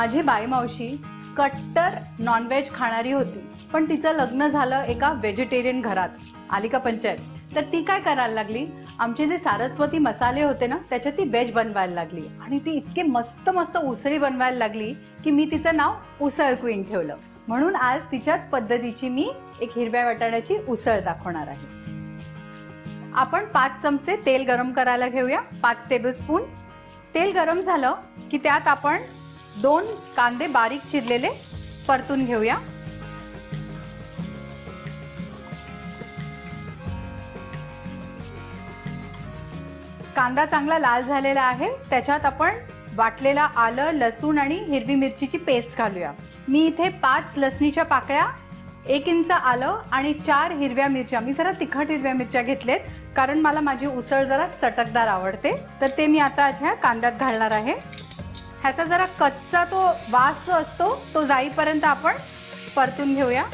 माझी बाईमावशी कट्टर नॉनव्हेज खाणारी होती, पण तिचं लग्न झालं एका व्हेजिटेरियन घरात. आली का पंचायत. तर ती काय करायला लागली, आमचे जे सारस्वती मसाले होते ना त्याच्यात ती व्हेज बनवायला लागली आणि ती इतके मस्त मस्त उसळी बनवायला लागली की मी तिचं नाव उसळ क्वीन ठेवलं. म्हणून आज तिच्याच पद्धतीची मी एक हिरव्या वाटाण्याची उसळ दाखवणार आहे. आपण 5 चमचे तेल गरम करायला घेऊया. 5 टेबलस्पून तेल गरम झालं की त्यात आपण 2 कांदे बारीक चिरलेले परतून घेऊया. कांदा चांगला लाल झालेला आहे. त्याच्यात आपण वाटलेला आलं, लसूण आणि हिरवी मिरचीची पेस्ट घालूया. मी इथे 5 लसणीच्या पाकळ्या, 1 इंच आलं आणि 4 हिरव्या मिरच्या, मी जरा तिखट हिरव्या मिरच्या घेतलेत कारण मला माझी उसळ जरा चटकदार आवडते. तर ते मी आता ह्या कांद्यात घालणार आहे. ह्याचा जरा कच्चा तो वास जो असतो तो जाईपर्यंत आपण परतून घेऊया.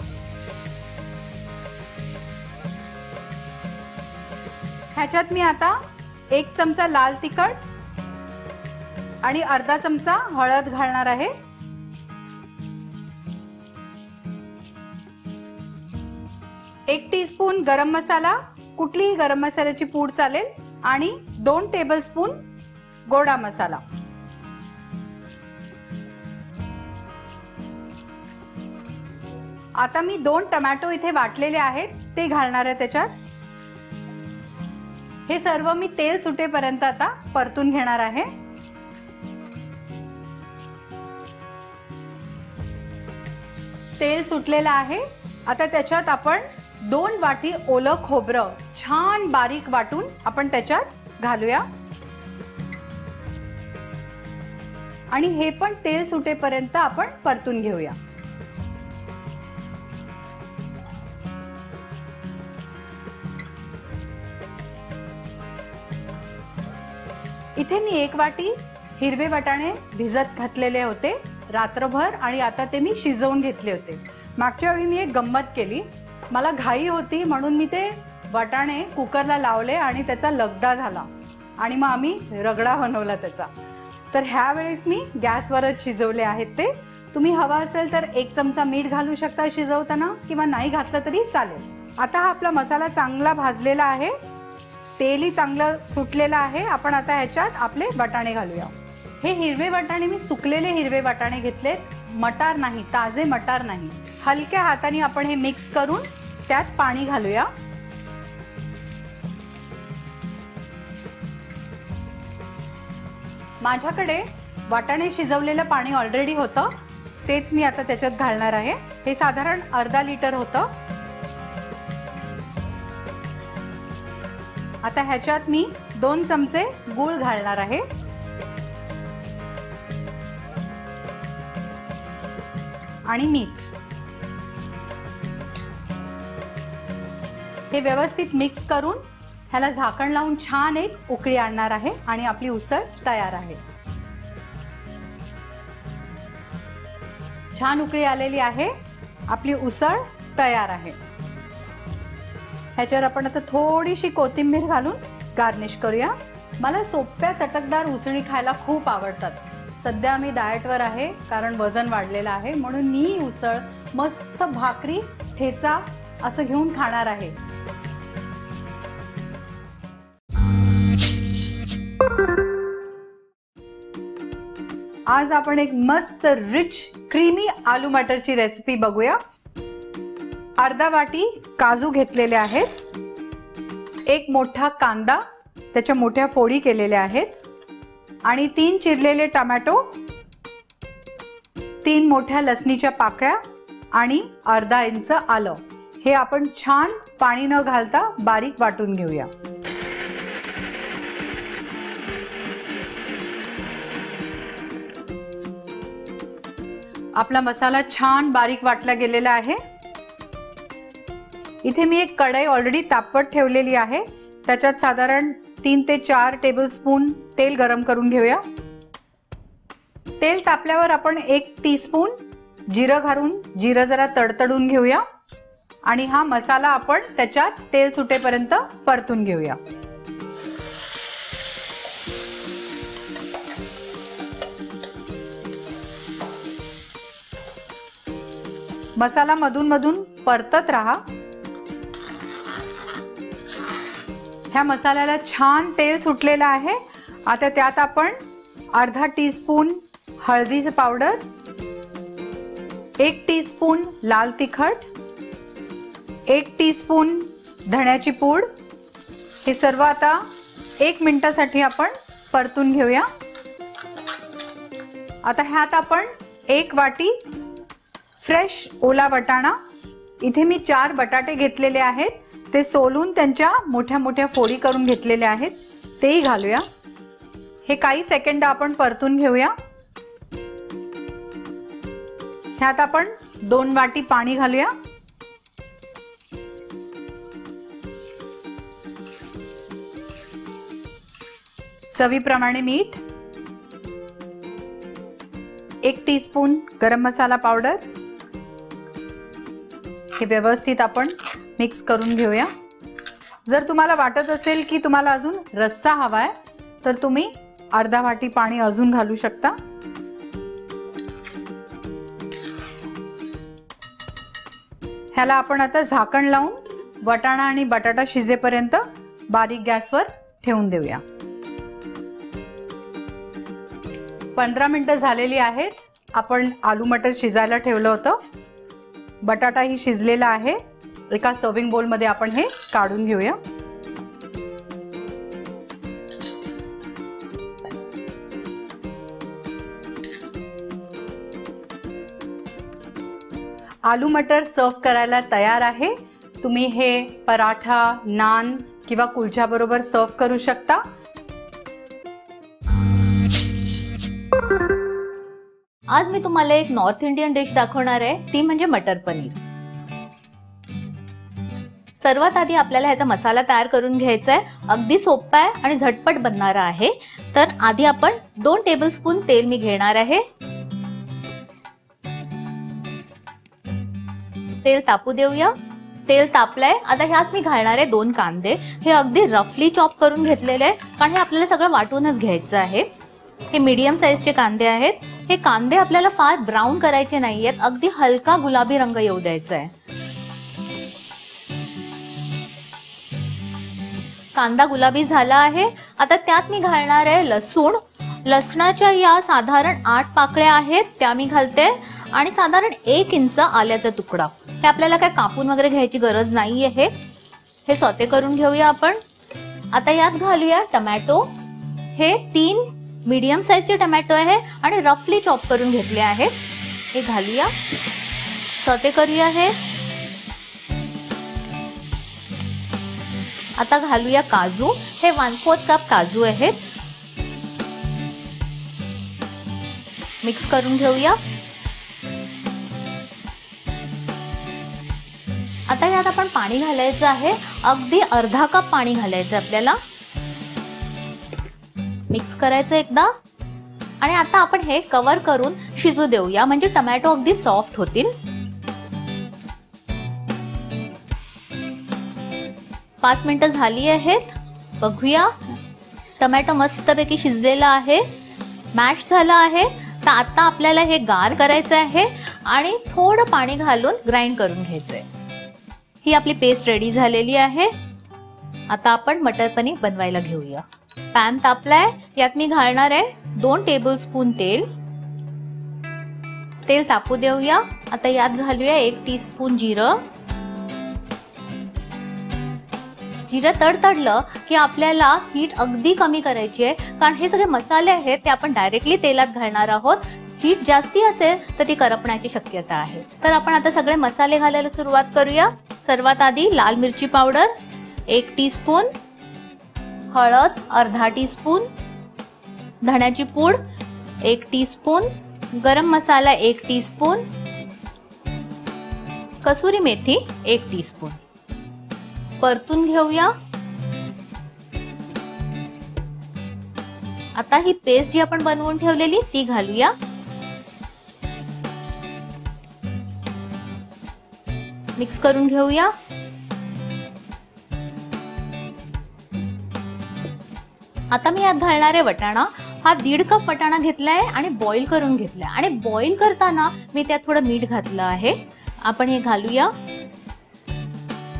ह्याच्यात मी आता 1 चमचा लाल तिखट आणि अर्धा चमचा हळद घालणार आहे. एक टीस्पून गरम मसाला, कुठलीही गरम मसाल्याची पूड चालेल, आणि 2 टेबलस्पून गोडा मसाला. आता मी 2 टोमॅटो इथे वाटलेले आहेत ते घालणार आहे त्याच्यात. हे सर्व मी तेल सुटेपर्यंत आता परतून घेणार आहे. तेल सुटलेलं आहे. आता त्याच्यात आपण 2 वाटी ओलं खोबरं छान बारीक वाटून आपण त्याच्यात घालूया आणि हे पण तेल सुटेपर्यंत आपण परतून घेऊया. इथे मी 1 वाटी हिरवे वाटाणे भिजत घातलेले होते रात्रभर आणि आता ते मी शिजवून घेतले होते. मागच्या वेळी मी एक गंमत केली, मला घाई होती म्हणून मी ते वाटाणे कुकरला लावले आणि त्याचा लगदा झाला आणि मग आम्ही रगडा बनवला त्याचा. तर ह्या वेळेस मी गॅसवरच शिजवले आहेत ते. तुम्ही हवा असेल तर 1 चमचा मीठ घालू शकता शिजवताना किंवा नाही घातलं तरी चालेल. आता हा आपला मसाला चांगला भाजलेला आहे, तेलही चांगलं सुटलेलं आहे. आपण आता ह्याच्यात आपले वाटाणे घालूया. हे हिरवे वाटाणे मी सुकलेले हिरवे वाटाणे घेतलेत, मटार नाही, ताजे मटार नाही. हलक्या हाताने आपण हे मिक्स करून त्यात पाणी घालूया. माझ्याकडे वाटाणे शिजवलेलं पाणी ऑलरेडी होतं, तेच मी आता त्याच्यात घालणार आहे. हे साधारण अर्धा लिटर होतं. आता ह्याच्यात मी 2 चमचे गूळ घालणार आहे. आणि मीठ. हे व्यवस्थित मिक्स करून ह्याला झाकण लावून छान एक उकळी आणणार आहे आणि आपली उसळ तयार आहे. छान उकळी आलेली आहे, आपली उसळ तयार आहे. ह्याच्यावर आपण आता थोडीशी कोथिंबीर घालून गार्निश करूया. मला सोप्या चटकदार उसळी खायला खूप आवडतात. सध्या मी डाएटवर आहे कारण वजन वाढलेलं आहे, म्हणून मी उसळ मस्त भाकरी, ठेचा असं घेऊन खाणार आहे. आज आपण एक मस्त रिच क्रीमी आलू मटरची रेसिपी बघूया. अर्धा वाटी काजू घेतलेले आहेत, 1 मोठा कांदा त्याच्या मोठ्या फोडी केलेल्या आहेत आणि 3 चिरलेले टोमॅटो, 3 मोठ्या लसणीच्या पाकळ्या आणि अर्धा इंच आलं. हे आपण छान पाणी न घालता बारीक वाटून घेऊया. आपला मसाला छान बारीक वाटला गेलेला आहे. इथे मी एक कढई ऑलरेडी तापवत ठेवलेली आहे. त्याच्यात साधारण 3 ते 4 टेबलस्पून तेल गरम करून घेऊया. तेल तापल्यावर आपण 1 टीस्पून जिरं घालून जिरं जरा तडतडून घेऊया आणि हा मसाला आपण त्याच्यात तेल सुटेपर्यंत परतून घेऊया. मसाला मधून मधून परतत राहा। ह्या मसाल्याला छान तेल सुटलेलं आहे। आता त्यात आपण अर्धा टीस्पून हळदीचं पावडर, 1 टीस्पून लाल तिखट, 1 टीस्पून धण्याची पूड, हे सर्व आता 1 मिनिटासाठी आपण परतून घेऊया। आता ह्यात आपण 1 वाटी फ्रेश ओला वाटाणा, इथे मी 4 बटाटे घेतलेले आहेत, ते सोलून त्यांच्या मोठ्या मोठ्या फोडी करून घेतलेले आहेत, तेही घालूया। हे काही सेकंद आपण परतून घेऊया। ह्यात आपण 2 वाटी पाणी घालूया। चवीप्रमाणे मीठ, 1 टीस्पून गरम मसाला पावडर, हे व्यवस्थित आपण मिक्स करून घेऊया। जर तुम्हाला वाटत असेल की तुम्हाला अजून रस्सा हवाय तर तुम्ही अर्धा वाटी पाणी अजून घालू शकता। ह्याला आपण आता झाकण लावून वाटाणा आणि बटाटा शिजेपर्यंत बारीक गॅसवर ठेवून देऊया। 15 मिनिटं झालेली आहेत। आपण आलू मटर शिजायला ठेवलं होतं, बटाटाही शिजलेला आहे। एका सर्विंग बोल मध्ये आपण हे काढून घेऊया। आलू मटर सर्व करायला तयार आहे। तुम्ही हे पराठा, नान किंवा कुलच्या बरोबर सर्व करू शकता। आज मी तुम्हाला एक नॉर्थ इंडियन डिश दाखवणार आहे, ती म्हणजे मटर पनीर। सर्वात आधी आपल्याला ह्याचा मसाला तयार करून घ्यायचा आहे। अगदी सोपा आहे आणि झटपट बनणारा आहे। तर आधी आपण 2 टेबलस्पून तेल मी घेणार आहे। तेल तापू देऊया। तेल तापलंय, आता ह्यात मी घालणार आहे 2 कांदे। हे अगदी रफली चॉप करून घेतलेले आहे, कारण हे आपल्याला सगळं वाटूनच घ्यायचं आहे। हे मीडियम साईजचे कांदे आहेत। हे कांदे आपल्याला फार ब्राऊन करायचे नाहीयेत, अगदी हलका गुलाबी रंग येऊ द्यायचा आहे। कांदा गुलाबी झाला आहे। आता त्यात मी घालणार आहे लसूण। लसणाच्या या साधारण 8 पाकळ्या आहेत, त्या मी घालते, आणि साधारण 1 इंच आल्याचा तुकडा। हे आपल्याला काय कापून वगैरे घ्यायची गरज नाहीये। हे सॉते करून घेऊया आपण। आता यात घालूया टोमॅटो। हे 3 मीडियम साईजचे टोमॅटो आहे आणि रफली चॉप करून घेतले आहेत। हे घालूया, सॉते करूया हे। आता घालूया काजू। हे 1/4 कप काजू आहेत, मिक्स करून घेऊया। आता यात आपण पाणी घालायचं आहे, अगदी अर्धा कप पाणी घालायचं आपल्याला। मिक्स करायचं एकदा, आणि आता आपण हे कव्हर करून शिजू देऊया, म्हणजे टोमॅटो अगदी सॉफ्ट होतील। 5 मिनिटं झाली आहेत, बघूया। टोमॅटो मस्तपैकी शिजलेला आहे, मॅश झाला आहे। तर आता आपल्याला हे गार करायचं आहे आणि थोडं पाणी घालून ग्राइंड करून घ्यायचंय। ही आपली पेस्ट रेडी झालेली आहे। आता आपण मटर पनीर बनवायला घेऊया। पॅन तापलाय, यात मी घालणार आहे 2 टेबलस्पून तेल। तेल तापू देऊया। आता यात घालूया 1 टीस्पून जिरं। जिरं तडतडलं की आपल्याला हीट अगदी कमी करायची आहे, कारण हे सगळे मसाले आहेत ते आपण डायरेक्टली तेलात घालणार आहोत। हीट जास्ती असेल तर ती करपण्याची शक्यता आहे। तर आपण आता सगळे मसाले घालायला सुरुवात करूया। सर्वात आधी लाल मिरची पावडर 1 टीस्पून, हळद अर्धा टीस्पून, धण्याची पूड 1 टीस्पून, गरम मसाला 1 टीस्पून, कसुरी मेथी 1 टीस्पून। परतून घेऊया। आता ही पेस्ट जी आपण बनवून ठेवलेली ती घालूया। मिक्स करून घेऊया। आता मी यात घालणार आहे वटाणा। हा 1.5 कप वटाणा घेतलाय आणि बॉईल करून घेतलाय, आणि बॉईल करताना मी त्यात थोडं मीठ घातलं आहे आपण हे घालूया,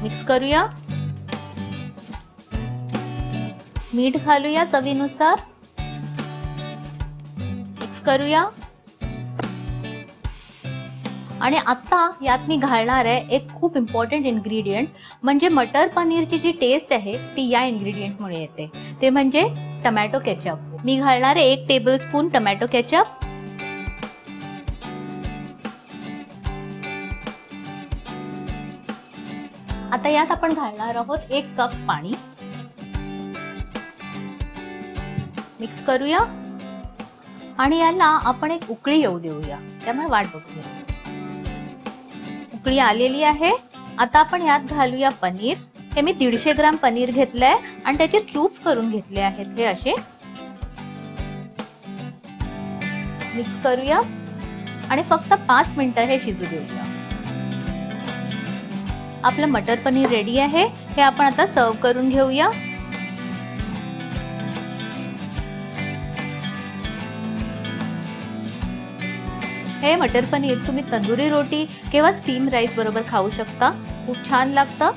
मिक्स करूया, मीठ घालूया चवीनुसार, मिक्स करूया आणि आता यात मी घालणार आहे एक खूप इम्पॉर्टंट इन्ग्रेडियंट, म्हणजे मटर पनीरची जी टेस्ट आहे ती या इन्ग्रेडियंटमुळे येते, ते म्हणजे टोमॅटो केचप। मी घालणार आहे 1 टेबलस्पून टोमॅटो केचप। आता यात आपण घालणार आहोत 1 कप पाणी, मिक्स करूया आणि याला आपण एक उकळी येऊ देऊया, त्यामुळे वाट बघूया। उकळी आलेली आहे। आता आपण यात घालूया पनीर। हे मी 150 ग्राम पनीर घेतलंय आणि त्याचे क्यूब्स करून घेतले आहेत हे असे। मिक्स करूया आणि फक्त 5 मिनिटं हे शिजू देऊया। आपलं मटर पनीर रेडी आहे। हे आपण आता सर्व करून घेऊया। हे मटर पनीर तुम्ही तंदुरी रोटी किंवा स्टीम राईस बरोबर खाऊ शकता, खूप छान लागतं।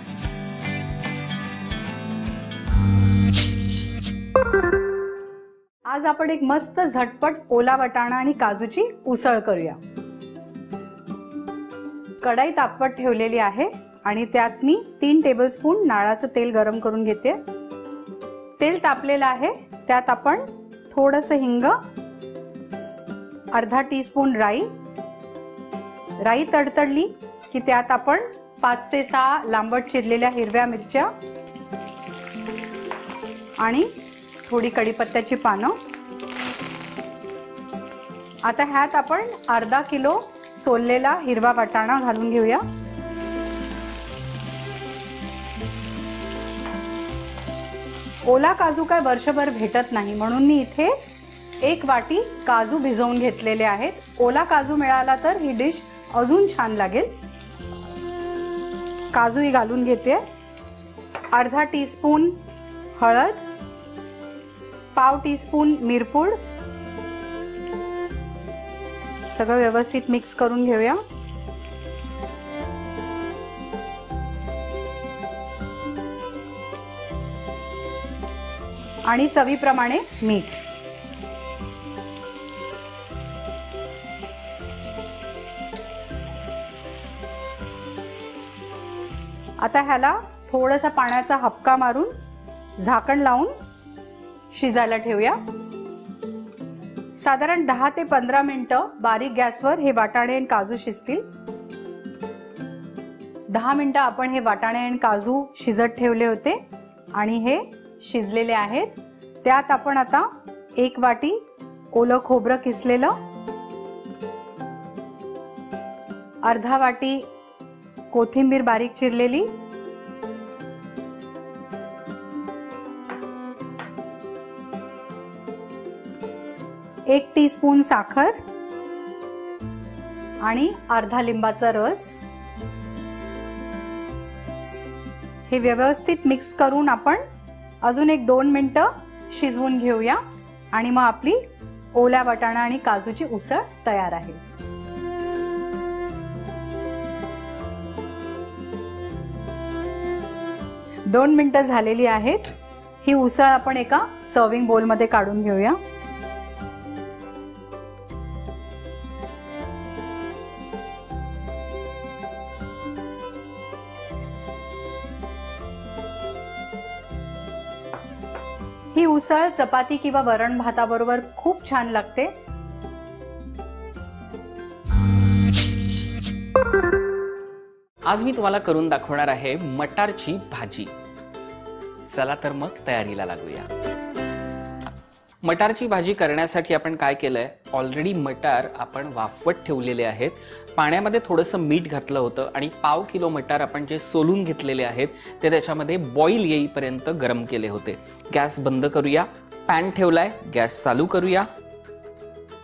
आज आपण एक मस्त झटपट ओला वाटाणा आणि काजूची उसळ करूया। कढई तापवत ठेवलेली आहे आणि त्यात मी 3 टेबलस्पून नारळाचं तेल गरम करून घेते। तेल तापलेलं आहे, त्यात आपण थोडंसं हिंग, अर्धा टीस्पून राई, राई तडतडली की त्यात आपण 5 ते 6 लांबट चिरलेल्या हिरव्या मिरच्या आणि थोडी कढीपत्त्याची पानं। आता ह्यात आपण अर्धा किलो सोललेला हिरवा वाटाणा घालून घेऊया। ओला काजू काय वर्षभर भेटत नाही, म्हणून मी इथे 1 वाटी काजू भिजवून घेतलेले आहेत। ओला काजू मिळाला तर ही डिश अजून छान लागेल। काजूही घालून घेते। अर्धा टीस्पून हळद, पाव टीस्पून मिरपूड, सगळं व्यवस्थित मिक्स करून घेऊया। आणि चवीप्रमाणे मीठ। आता ह्याला थोडासा पाण्याचा हपका मारून झाकण लावून शिजायला ठेवूया। साधारण 10 ते 15 मिनिटं बारीक गॅसवर हे वाटाणे आणि काजू शिजतील। 10 मिनिटं आपण हे वाटाणे आणि काजू शिजत ठेवले होते आणि हे शिजलेले आहेत। त्यात आपण आता 1 वाटी ओलं खोबरं किसलेलं, अर्धा वाटी कोथिंबीर बारीक चिरलेली, 1 टीस्पून साखर आणि अर्धा लिंबाचा रस, हे व्यवस्थित मिक्स करून आपण अजून 1-2 मिनिटं शिजवून घेऊया आणि मग आपली ओल्या वाटाणा आणि काजूची उसळ तयार आहे। 2 मिनिटं झालेली आहेत। ही उसळ आपण एका सर्विंग बोल मध्ये काढून घेऊया। ही उसळ चपाती किंवा वरण भाताबरोबर खूप छान लागते। आज मी तुम्हाला करून दाखवणार आहे मटारची भाजी। चला तर मग तयारीला लागूया। मटारची भाजी करण्यासाठी आपण काय केलंय, ऑलरेडी मटार आपण वाफवत ठेवलेले आहेत। पाण्यामध्ये थोडंसं मीठ घातलं होतं आणि पाव किलो मटार आपण जे सोलून घेतलेले आहेत ते त्याच्यामध्ये बॉईल येईपर्यंत गरम केले होते। गॅस बंद करूया, पॅन ठेवलाय, गॅस चालू करूया।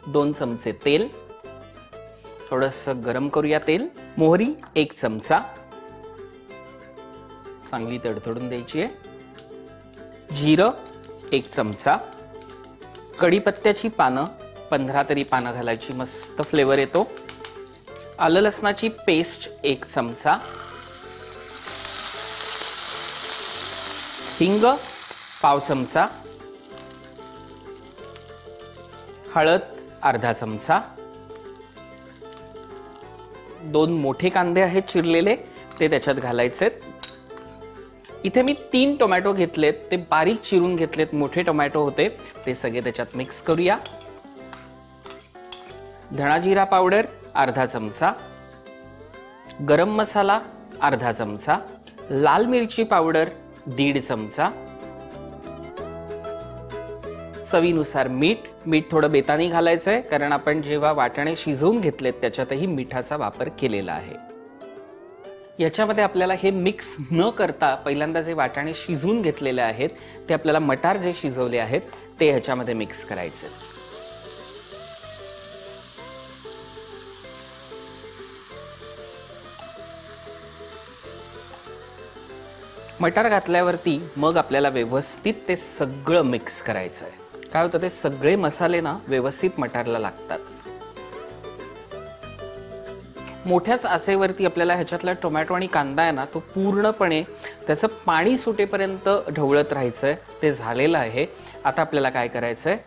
2 चमचे तेल, थोडंसं गरम करूया तेल। मोहरी 1 चमचा, चांगली तडतडून द्यायची आहे। जिरं 1 चमचा, कढीपत्त्याची पानं 15 तरी पानं घालायची, मस्त फ्लेवर येतो। आलं लसणाची पेस्ट 1 चमचा, हिंग पाव चमचा, हळद अर्धा चमचा, 2 मोठे कांदे आहेत चिरलेले ते त्याच्यात घालायचे। इथे मी 3 टोमॅटो घेतलेत, ते बारीक चिरून घेतलेत, मोठे टोमॅटो होते ते सगळे त्याच्यात मिक्स करूया। धणा जिरा पावडर अर्धा चमचा, गरम मसाला अर्धा चमचा, लाल मिरची पावडर 1.5 चमचा, चवीनुसार मीठ। मीठ थोडं बेतानी घालायचंय कारण आपण जेव्हा वाटाणे शिजवून घेतलेत त्याच्यातही मिठाचा वापर केलेला आहे। याच्यामध्ये आपल्याला हे मिक्स न करता पहिल्यांदा जे वाटाणे शिजवून घेतलेले आहेत ते आपल्याला मटार जे शिजवले आहेत ते ह्याच्यामध्ये मिक्स करायचे। मटार घातल्यावरती मग आपल्याला व्यवस्थित ते सगळं मिक्स करायचं आहे। काय होतं, ते सगळे मसाले ना व्यवस्थित मटारला लागतात। मोठ्याच आचेवरती आपल्याला ह्याच्यातला टोमॅटो आणि कांदा आहे ना तो पूर्णपणे त्याचं पाणी सुटेपर्यंत ढवळत राहायचंय। ते झालेलं आहे। आता आपल्याला काय करायचंय,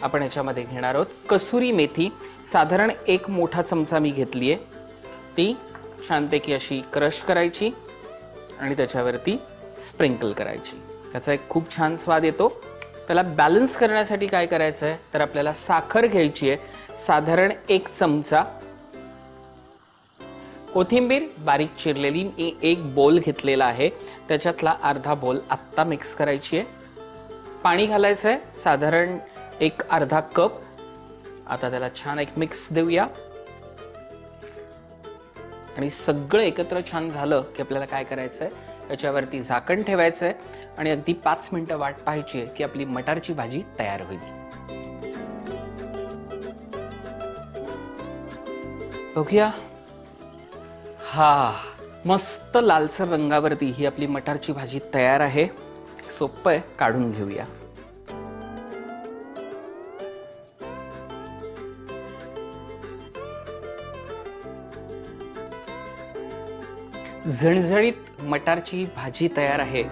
आपण ह्याच्यामध्ये घेणार आहोत कसुरी मेथी। साधारण 1 मोठा चमचा मी घेतलीये, ती छानपैकी अशी क्रश करायची आणि त्याच्यावरती स्प्रिंकल करायची। त्याचा एक खूप छान स्वाद येतो। त्याला बॅलन्स करण्यासाठी काय करायचं आहे तर आपल्याला साखर घ्यायची आहे, साधारण 1 चमचा। कोथिंबीर बारीक चिरलेली मी 1 बोल घेतलेला आहे, त्याच्यातला अर्धा बोल आत्ता मिक्स करायची आहे। पाणी घालायचं आहे साधारण 1 अर्धा कप। आता त्याला छान एक मिक्स देऊया आणि सगळं एकत्र छान झालं की आपल्याला काय करायचं आहे, याच्यावरती झाकण ठेवायचं आहे आणि अगदी 5 मिनिटं वाट पाहायची आहे की आपली मटारची भाजी तयार होईल। बघूया, हा मस्त लालसर रंगावरती ही आपली मटारची भाजी तयार आहे। सोपं आहे, काढून घेऊया। झणझणीत मटारची भाजी तयार आहे।